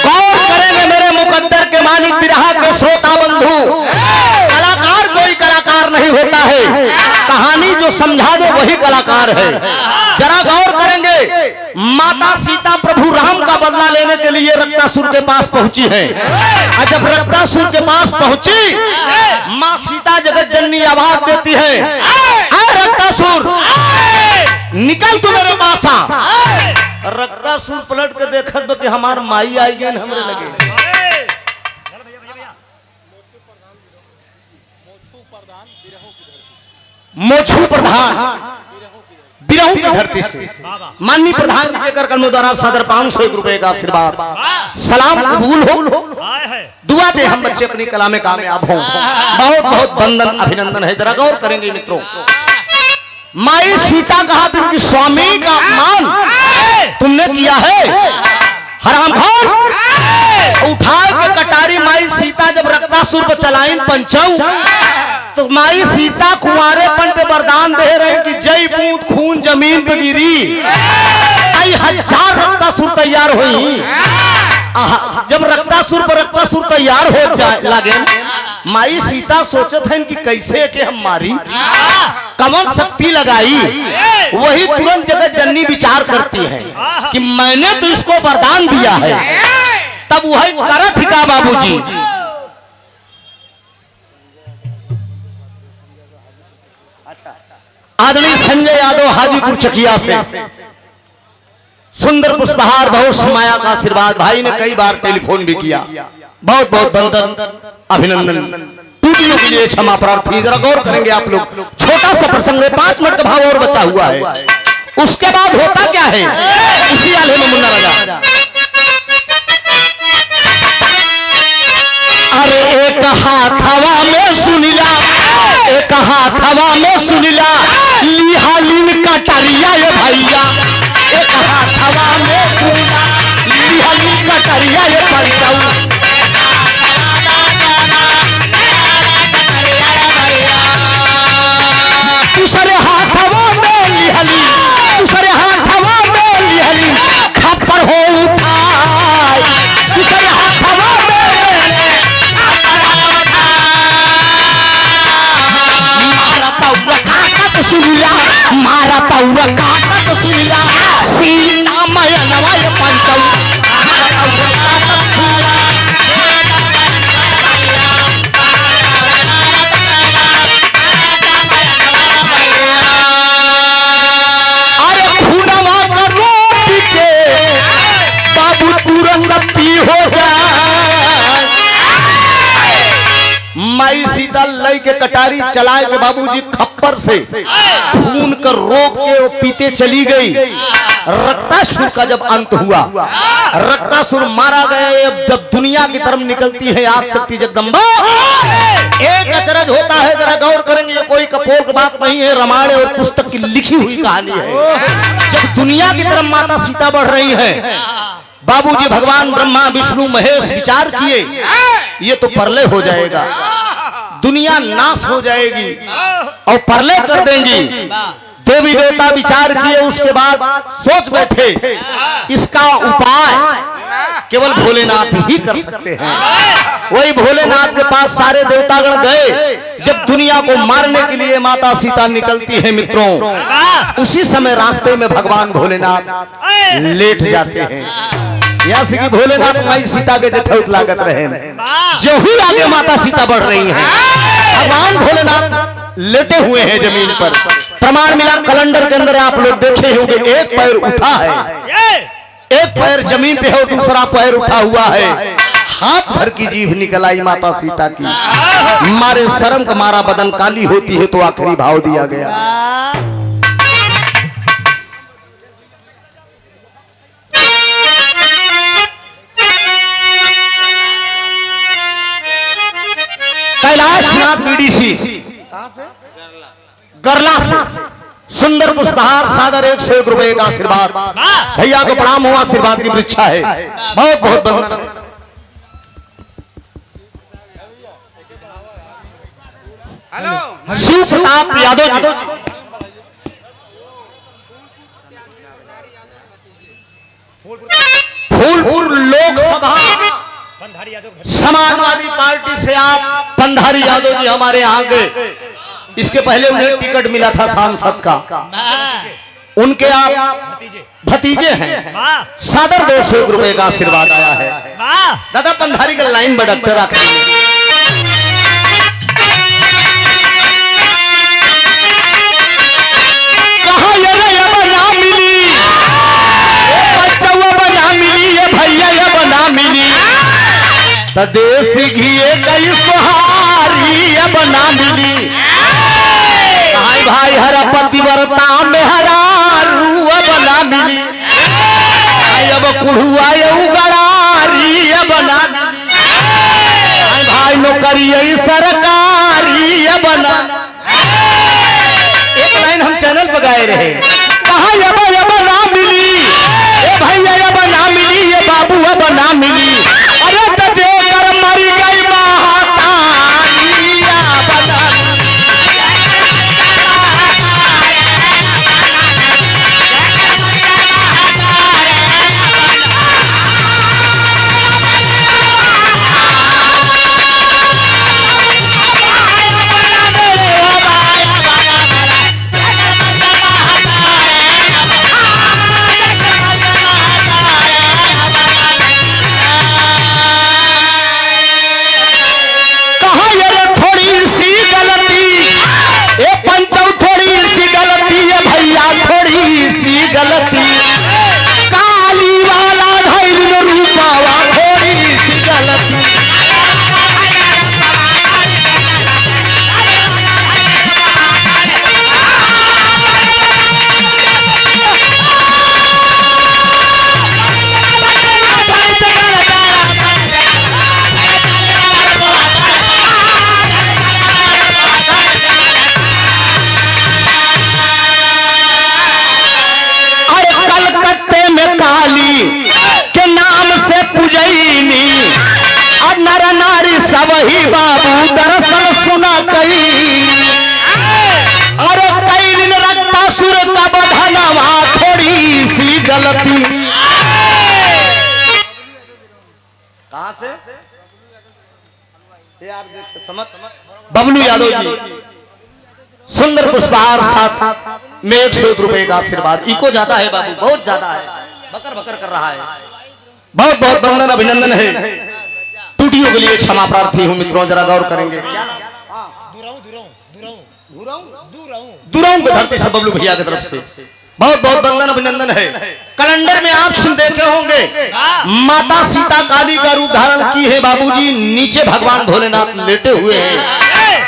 गौर करेंगे मेरे मुकद्दर के मालिक बिरहा के श्रोता बंधु, कलाकार कोई कलाकार नहीं होता है, कहानी जो समझा दे वही कलाकार है। जरा गौर करेंगे, माता सीता प्रभु राम का बदला लेने के लिए रक्तासुर के पास पहुंची है। और जब रक्तासुर के पास पहुंची, माँ सीता जगत जननी आवाज देती है, अरे रक्तासुर निकल तू मेरे पास आ। रक्तासुर पलट के देखत कि हमार माई आई गए हमरे लगे। मोछू प्रधान बिरहू की धरती से माननीय प्रधान जी के कार्यक्रमों द्वारा सदर 500 रुपए का आशीर्वाद, सलाम कबूल हो, दुआ दे हम बच्चे अपनी कला में कामयाब हों। बहुत बहुत वंदन अभिनंदन है। जरा गौर करेंगे मित्रों, माई सीता कहा तुम कि स्वामी का अपमान तुमने किया है, हरामखोर। उठाए के कटारी माई सीता जब रक्तासुर पर चलाइन पंचौ, तो माई सीता कुंवारेपन पे वरदान दे रहे कि जय बूंद खून जमीन पे गिरी 1000 रक्तासुर तैयार हुई। जब रक्तासुर पर रक्तासुर तैयार हो जाए लगे माई सीता सोचत है कि कैसे के हम मारी, कमल शक्ति लगाई, वही तुरंत जगत जननी विचार करती है कि मैंने तो इसको वरदान दिया है, तब वही करत ही का बाबूजी। आदरणीय संजय यादव हाजीपुर चकिया से सुंदर पुष्पहार बहुत समाया का आशीर्वाद, भाई ने कई बार टेलीफोन भी किया, बहुत बहुत वंदन अभिनंदन, टूटियों के लिए क्षमा प्रार्थी। जरा गौर करेंगे आप लोग, छोटा सा प्रसंग है, 5 मिनट का भाव और बचा हुआ है, उसके बाद होता क्या है उसी आले में मुन्ना राजा। अरे एक हाथ हवा में सुनिला, एक हाथ हवा में सुनिला, लिहालिन कटरिया ये भैया, एक हाथ हवा में सुनिला, लिहालिन कटरिया ये पंचाऊ, दूसरे हाथ हवा में लिहाली, दूसरे हाथ हवा में लिहाली, खप्पर हो उठाए, दूसरे हाथ हवा में सुनिला, मारा तौरा काटत सुनिला, सीता माया नवाय पंचौ, अरे खुनवा का रोटी के बाबू तुरंत पी हो जाए। माई सीता लई के कटारी चलाए के बाबूजी खप्पर से खून कर रोक के वो पीते चली गई। रक्तासुर का जब अंत हुआ, रक्तासुर मारा गया, जब दुनिया की तरफ निकलती है आदि शक्ति जगदम्बा, एक अचरज होता है, जरा गौर करेंगे, ये कोई कपोल की बात नहीं है, रामायण और पुस्तक की लिखी हुई कहानी है। जब दुनिया की तरफ माता सीता बढ़ रही है, बाबूजी भगवान ब्रह्मा विष्णु महेश विचार किए, ये तो प्रलय हो जाएगा, दुनिया नाश हो जाएगी और प्रलय कर देंगी। देवी देवता विचार किए, उसके बाद सोच बैठे इसका उपाय केवल भोलेनाथ ही कर सकते हैं। वही भोलेनाथ के पास सारे देवतागण गए। जब दुनिया को मारने के लिए माता सीता निकलती है मित्रों, उसी समय रास्ते में भगवान भोलेनाथ लेट जाते हैं। यहाँ से कि भोलेनाथ माई सीता के जठौत लागत रहे, जो ही आगे माता सीता बढ़ रही हैं, भगवान भोलेनाथ लेटे हुए हैं जमीन पर। प्रमाण मिला कैलेंडर के अंदर, आप लोग देखे होंगे, एक पैर उठा है, एक पैर जमीन पे है और दूसरा पैर उठा हुआ है, हाथ भर की जीभ निकल आई माता सीता की। मारे शर्म का मारा बदन काली होती है तो आखिरी भाव दिया गया। कैलाशनाथ बीडीसी गरला से सुंदर पुष्पहार सादर 101 रुपए का आशीर्वाद, भैया को प्रणाम हो, आशीर्वाद की परीक्षा है, बहुत बहुत वंदन। शिव प्रताप यादव जी, फूलपुर लोकसभा समाजवादी पार्टी से आप पंधारी यादव जी हमारे यहाँ गए। इसके पहले उन्हें टिकट मिला था सांसद का, उनके आप भतीजे हैं। सादर 201 रुपए का आशीर्वाद आया है। दादा पंधारी का लाइन में डॉक्टर आखिर देश घिए गई सुहारी बना मिली, भाई भाई हर पतिव्रता में हरारू बना मिली, अब कुहुआ गड़ारी बना मिली, भाई नौकरी सरकारी बना। एक लाइन हम चैनल पर गाए रहे, कहा अब ना मिली, ए भैया अब ना मिली, ये बाबू अब ना मिली, अरे तजे कर मरी गई महातारिया बना। बबलू यादव जी सुंदर पुष्पहार साथ में 101 रुपए का आशीर्वाद। इको ज्यादा है बाबू, बहुत ज्यादा है, बकर बकर कर रहा है। बहुत बहुत वंदन अभिनंदन है। टूटियों के लिए क्षमा प्रार्थी हूँ मित्रों, जरा गौर करेंगे। क्या दुराऊं की धरती से बबलू भैया की तरफ से बहुत बहुत वंदन अभिनंदन है। कैलेंडर में आप सुन देखे होंगे माता सीता काली का रूप धारण की है बाबूजी। नीचे भगवान भोलेनाथ लेटे हुए हैं,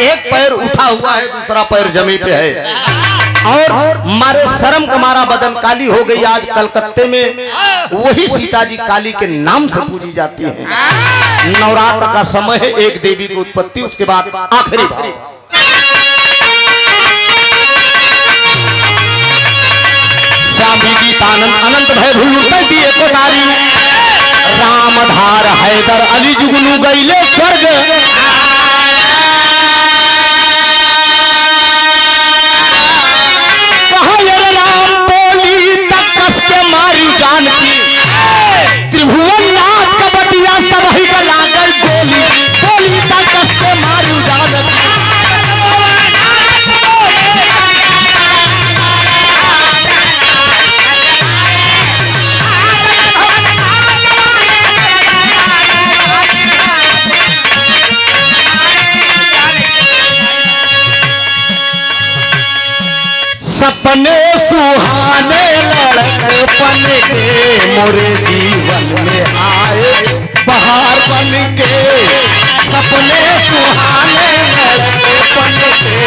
एक पैर उठा हुआ है, दूसरा पैर जमीन पे है, और मारे शर्म का मारा बदन काली हो गई। आज कलकत्ते में वही सीता जी काली के नाम से पूजी जाती है। नवरात्र का समय है, एक देवी की उत्पत्ति, उसके बाद आखिरी भाव। श्याम गीत आनंद अनंत भय भूल दिए को तारी, राम धार हैदर अली जुगनू गईले स्वर्ग। कहा ये राम बोली तक कस के मारी जानकी, त्रिभुवन नाथ का बटिया सब ही का लागल बोली, बोली तक कस के मारी जानकी। सपने सुहाने लड़कपन के मोरे जीवन में आए बहार बन के, सपने सुहाने लड़कपन के